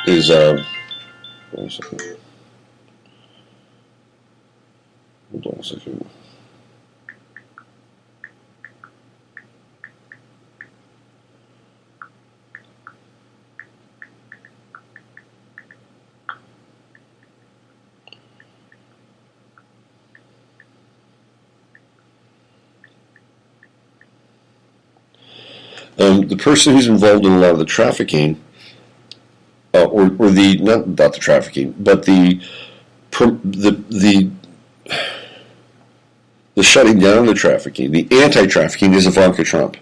is hold on a second. Hold on a second. The person who's involved in a lot of the trafficking, or the not the trafficking, but the shutting down of the trafficking, the anti-trafficking, is Ivanka Trump,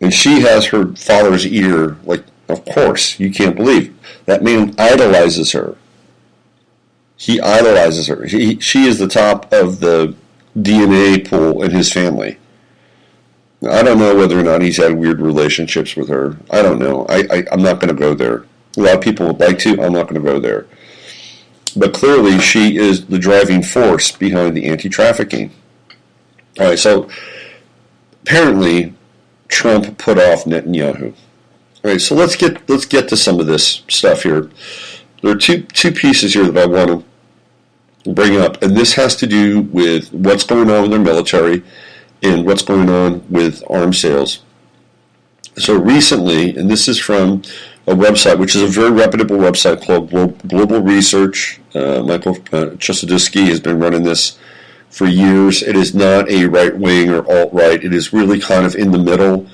and she has her father's ear. Like, of course, you can't believe that man idolizes her. He idolizes her. She is the top of the DNA pool in his family. I don't know whether or not he's had weird relationships with her. I don't know. I'm not going to go there. A lot of people would like to. I'm not going to go there. But clearly, she is the driving force behind the anti-trafficking. All right, so apparently, Trump put off Netanyahu. All right, so let's get to some of this stuff here. There are two pieces here that I want to bring up, and this has to do with what's going on with their military and what's going on with arms sales. So recently, and this is from a website, which is a very reputable website called Global Research. Michael Chossudovsky has been running this for years. It is not a right-wing or alt-right. It is really kind of in the middle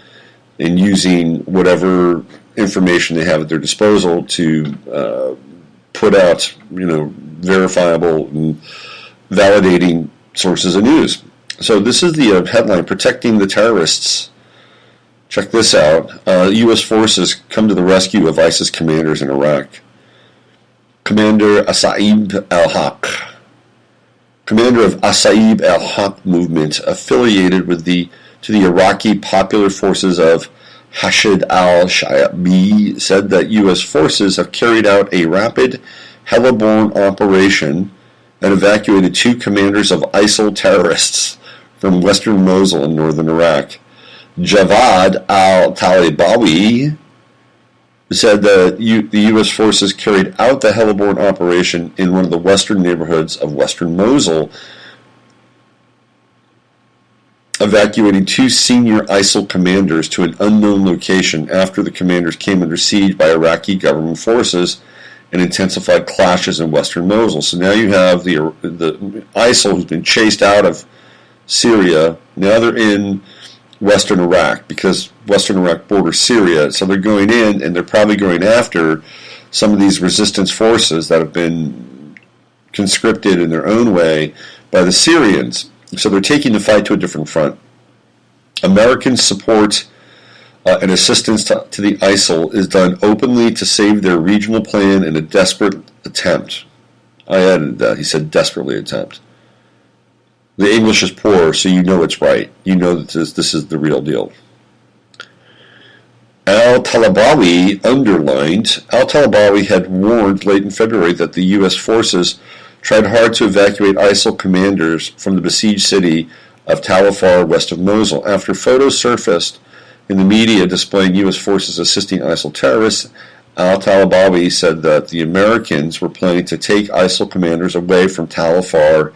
and using whatever information they have at their disposal to put out, verifiable and validating sources of news. So this is the headline, Protecting the Terrorists. Check this out. U.S. forces come to the rescue of ISIS commanders in Iraq. Commander Asaib al-Haq, commander of Asaib al-Haq movement, affiliated to the Iraqi Popular Forces of Hashid al-Shaabi, said that U.S. forces have carried out a rapid heliborne operation and evacuated 2 commanders of ISIL terrorists from western Mosul in northern Iraq. Javad al-Talibawi said that the U.S. forces carried out the heliborne operation in one of the western neighborhoods of western Mosul, evacuating 2 senior ISIL commanders to an unknown location after the commanders came under siege by Iraqi government forces and intensified clashes in western Mosul. So now you have the ISIL who's been chased out of Syria. Now they're in western Iraq because western Iraq borders Syria. So they're going in and they're probably going after some of these resistance forces that have been conscripted in their own way by the Syrians. So they're taking the fight to a different front. American support and assistance to the ISIL is done openly to save their regional plan in a desperate attempt. I added that. He said desperately attempt. The English is poor, so you know it's right. You know that this is the real deal. Al-Talibawi underlined, Al-Talibawi had warned late in February that the U.S. forces tried hard to evacuate ISIL commanders from the besieged city of Tal Afar, west of Mosul. After photos surfaced in the media displaying U.S. forces assisting ISIL terrorists, Al-Talibawi said that the Americans were planning to take ISIL commanders away from Tal Afar,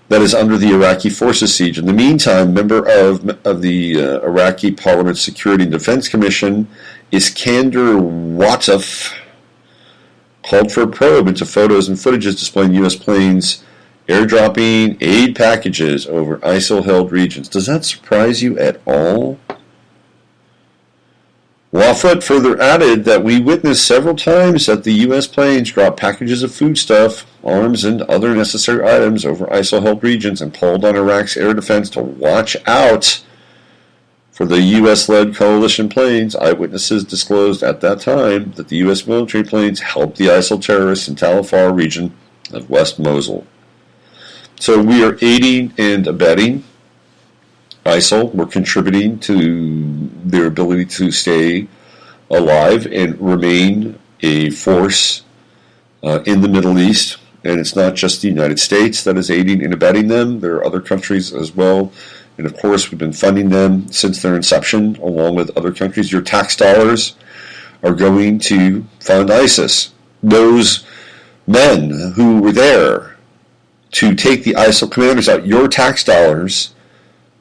that is under the Iraqi forces siege. In the meantime, member of the Iraqi Parliament Security and Defense Commission, Iskander Wataf, called for a probe into photos and footages displaying U.S. planes airdropping aid packages over ISIL-held regions. Does that surprise you at all? Wafat further added that we witnessed several times that the U.S. planes dropped packages of foodstuff, arms, and other necessary items over ISIL-held regions and called on Iraq's air defense to watch out for the U.S.-led coalition planes. Eyewitnesses disclosed at that time that the U.S. military planes helped the ISIL terrorists in Tal Afar region of West Mosul. So we are aiding and abetting ISIL. We're contributing to their ability to stay alive and remain a force in the Middle East. And it's not just the United States that is aiding and abetting them. There are other countries as well. And of course, we've been funding them since their inception, along with other countries. Your tax dollars are going to fund ISIS. Those men who were there to take the ISIL commanders out, your tax dollars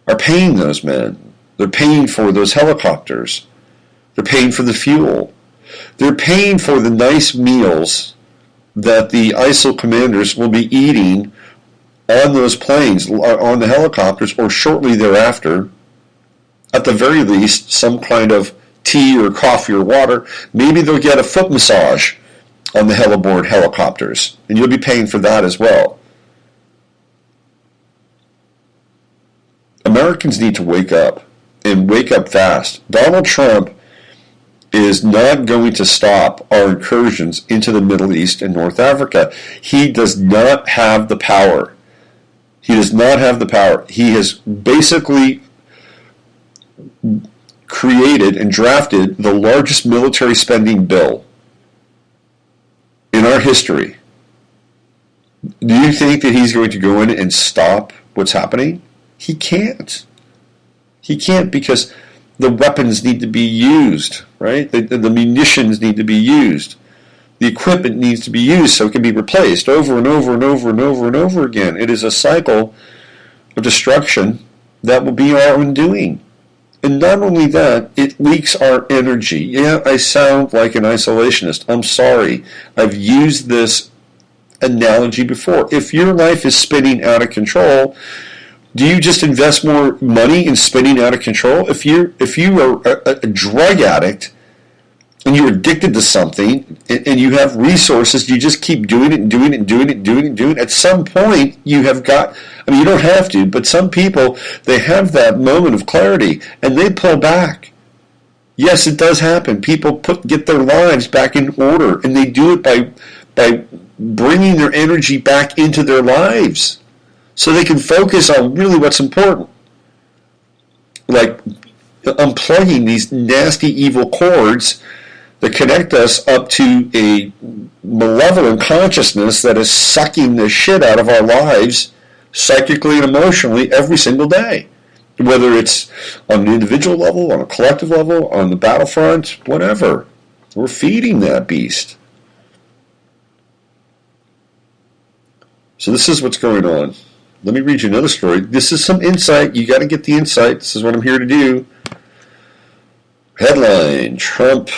are paying those men. They're paying for those helicopters. They're paying for the fuel. They're paying for the nice meals that the ISIL commanders will be eating on those planes, on the helicopters, or shortly thereafter. At the very least, some kind of tea or coffee or water. Maybe they'll get a foot massage on the heliboard helicopters, and you'll be paying for that as well. Americans need to wake up, and wake up fast. Donald Trump is not going to stop our incursions into the Middle East and North Africa. He does not have the power. He does not have the power. He has basically created and drafted the largest military spending bill in our history. Do you think that he's going to go in and stop what's happening? He can't. He can't, because the weapons need to be used, right? The munitions need to be used. The equipment needs to be used so it can be replaced over and over and over and over and over again. It is a cycle of destruction that will be our undoing. And not only that, it leaks our energy. Yeah, I sound like an isolationist. I'm sorry. I've used this analogy before. If your life is spinning out of control, do you just invest more money in spinning out of control? If you are a drug addict and you're addicted to something and you have resources, you just keep doing it and doing it and doing it and doing it and doing it. At some point, you have got, I mean, you don't have to, but some people, they have that moment of clarity and they pull back. Yes, it does happen. People get their lives back in order, and they do it by bringing their energy back into their lives so they can focus on really what's important. Like unplugging these nasty, evil cords that connect us up to a malevolent consciousness that is sucking the shit out of our lives psychically and emotionally every single day. Whether it's on an individual level, on a collective level, on the battlefront, whatever. We're feeding that beast. So this is what's going on. Let me read you another story. This is some insight. You got to get the insight. This is what I'm here to do. Headline: Trump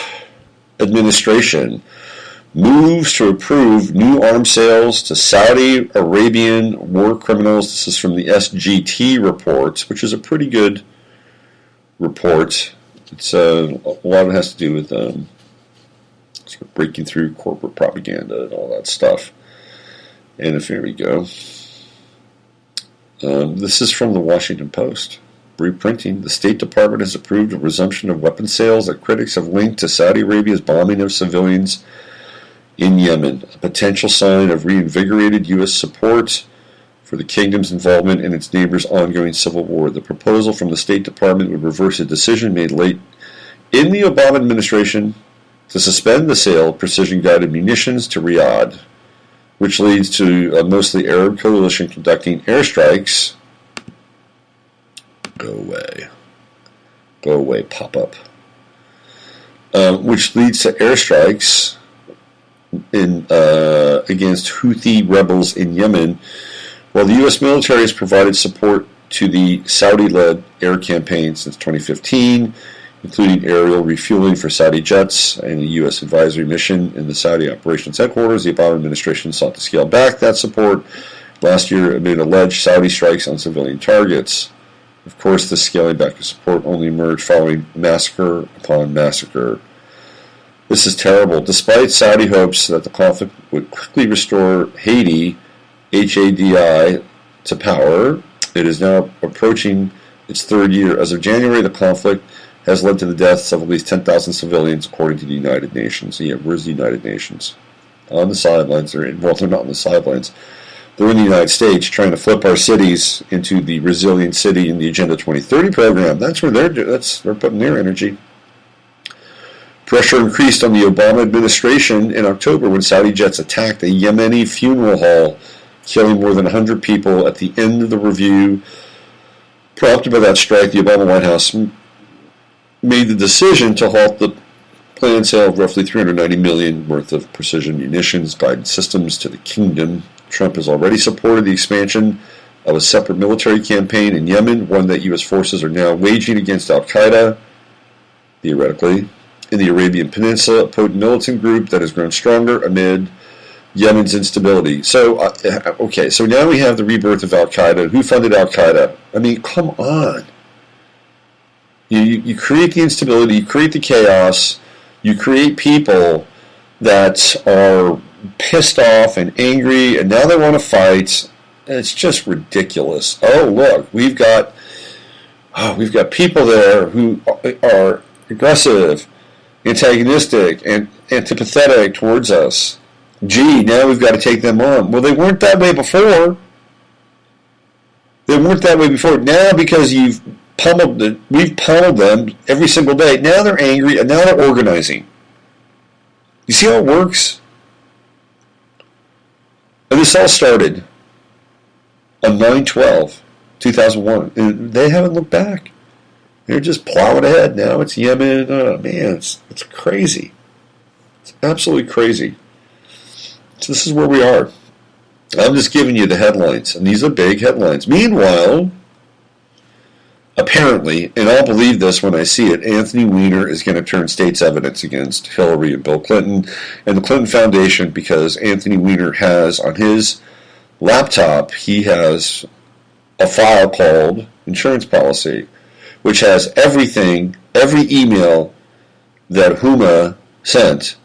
administration moves to approve new arms sales to Saudi Arabian war criminals. This is from the SGT report, which is a pretty good report. It's a lot of it has to do with sort of breaking through corporate propaganda and all that stuff. And if here we go. This is from the Washington Post. Reprinting, the State Department has approved a resumption of weapons sales that critics have linked to Saudi Arabia's bombing of civilians in Yemen, a potential sign of reinvigorated U.S. support for the kingdom's involvement in its neighbor's ongoing civil war. The proposal from the State Department would reverse a decision made late in the Obama administration to suspend the sale of precision-guided munitions to Riyadh, which leads to a mostly Arab coalition conducting airstrikes. Go away. Go away, pop-up. Which leads to airstrikes against Houthi rebels in Yemen, while the U.S. military has provided support to the Saudi-led air campaign since 2015, including aerial refueling for Saudi jets and a U.S. advisory mission in the Saudi operations headquarters. The Obama administration sought to scale back that support last year amid alleged Saudi strikes on civilian targets. Of course, this scaling back of support only emerged following massacre upon massacre. This is terrible. Despite Saudi hopes that the conflict would quickly restore Haiti, HADI, to power, it is now approaching its third year. As of January, the conflict has led to the deaths of at least 10,000 civilians, according to the United Nations. Yeah, where's the United Nations? On the sidelines. They're not on the sidelines. They're in the United States trying to flip our cities into the resilient city in the Agenda 2030 program. That's where they're putting their energy. Pressure increased on the Obama administration in October when Saudi jets attacked a Yemeni funeral hall, killing more than 100 people at the end of the review. Prompted by that strike, the Obama White House made the decision to halt the planned sale of roughly $390 million worth of precision munitions guided systems to the kingdom. Trump has already supported the expansion of a separate military campaign in Yemen, one that U.S. forces are now waging against al-Qaeda, theoretically, in the Arabian Peninsula, a potent militant group that has grown stronger amid Yemen's instability. So, okay, so now we have the rebirth of al-Qaeda. Who funded al-Qaeda? I mean, come on. You create the instability, you create the chaos, you create people that are pissed off and angry, and now they want to fight. It's just ridiculous. Oh, look, we've got people there who are aggressive, antagonistic, and antipathetic towards us. Gee, now we've got to take them on. Well, they weren't that way before. They weren't that way before. Now, because we've pummeled them every single day. Now they're angry, and now they're organizing. You see how it works? And this all started on 9/12/2001, and they haven't looked back. They're just plowing ahead. Now it's Yemen. Oh, man, it's crazy. It's absolutely crazy. So this is where we are. I'm just giving you the headlines, and these are big headlines. Meanwhile, apparently, and I'll believe this when I see it, Anthony Weiner is going to turn state's evidence against Hillary and Bill Clinton and the Clinton Foundation, because Anthony Weiner has on his laptop, he has a file called Insurance Policy, which has everything, every email that Huma sent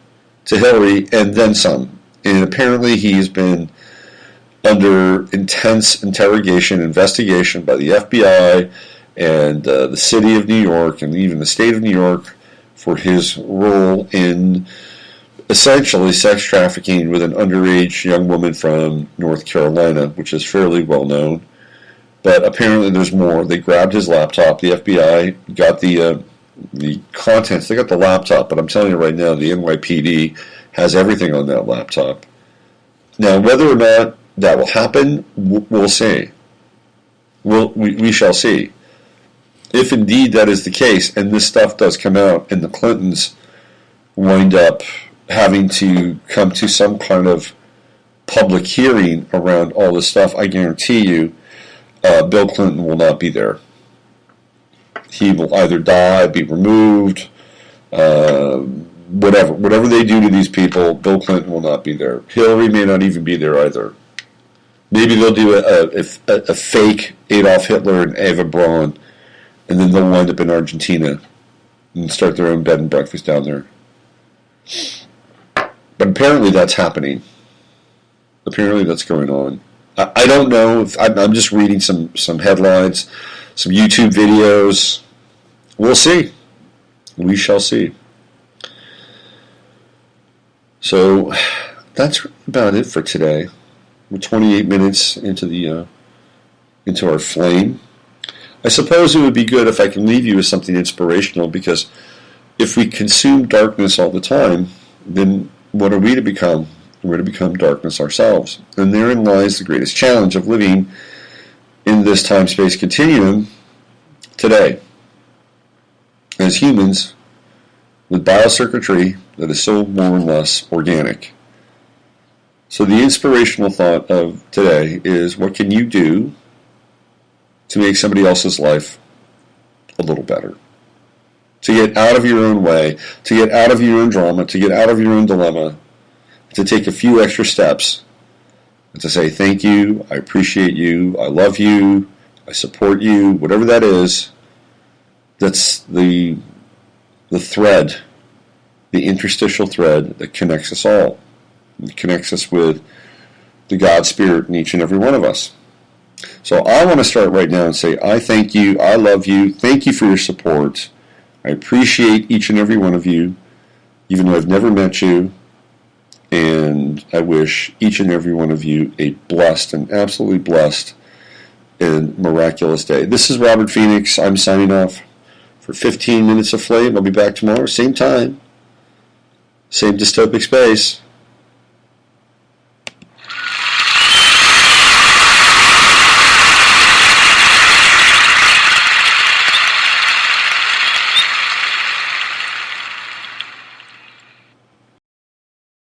to Hillary and then some. And apparently he's been under intense investigation by the FBI and the city of New York and even the state of New York for his role in essentially sex trafficking with an underage young woman from North Carolina, which is fairly well known. But apparently there's more. They grabbed his laptop. The FBI got the contents. They got the laptop, but I'm telling you right now, the NYPD has everything on that laptop. Now, whether or not that will happen, we'll see. We shall see. If indeed that is the case, and this stuff does come out, and the Clintons wind up having to come to some kind of public hearing around all this stuff, I guarantee you, Bill Clinton will not be there. He will either die, be removed, whatever they do to these people, Bill Clinton will not be there. Hillary may not even be there either. Maybe they'll do a fake Adolf Hitler and Eva Braun, and then they'll wind up in Argentina and start their own bed and breakfast down there. But apparently that's happening. Apparently that's going on. I don't know. I'm just reading some headlines, some YouTube videos. We'll see. We shall see. So that's about it for today. We're 28 minutes into our flame. I suppose it would be good if I can leave you with something inspirational, because if we consume darkness all the time, then what are we to become? We're to become darkness ourselves. And therein lies the greatest challenge of living in this time-space continuum today. As humans, with biocircuitry that is so more or less organic. So the inspirational thought of today is, what can you do to make somebody else's life a little better? To get out of your own way, to get out of your own drama, to get out of your own dilemma, to take a few extra steps, and to say thank you, I appreciate you, I love you, I support you, whatever that is. That's the thread, the interstitial thread that connects us all. It connects us with the God Spirit in each and every one of us. So I want to start right now and say, I thank you, I love you, thank you for your support. I appreciate each and every one of you, even though I've never met you. And I wish each and every one of you a blessed and absolutely blessed and miraculous day. This is Robert Phoenix. I'm signing off for 15 minutes of flame. I'll be back tomorrow, same time, same dystopic space.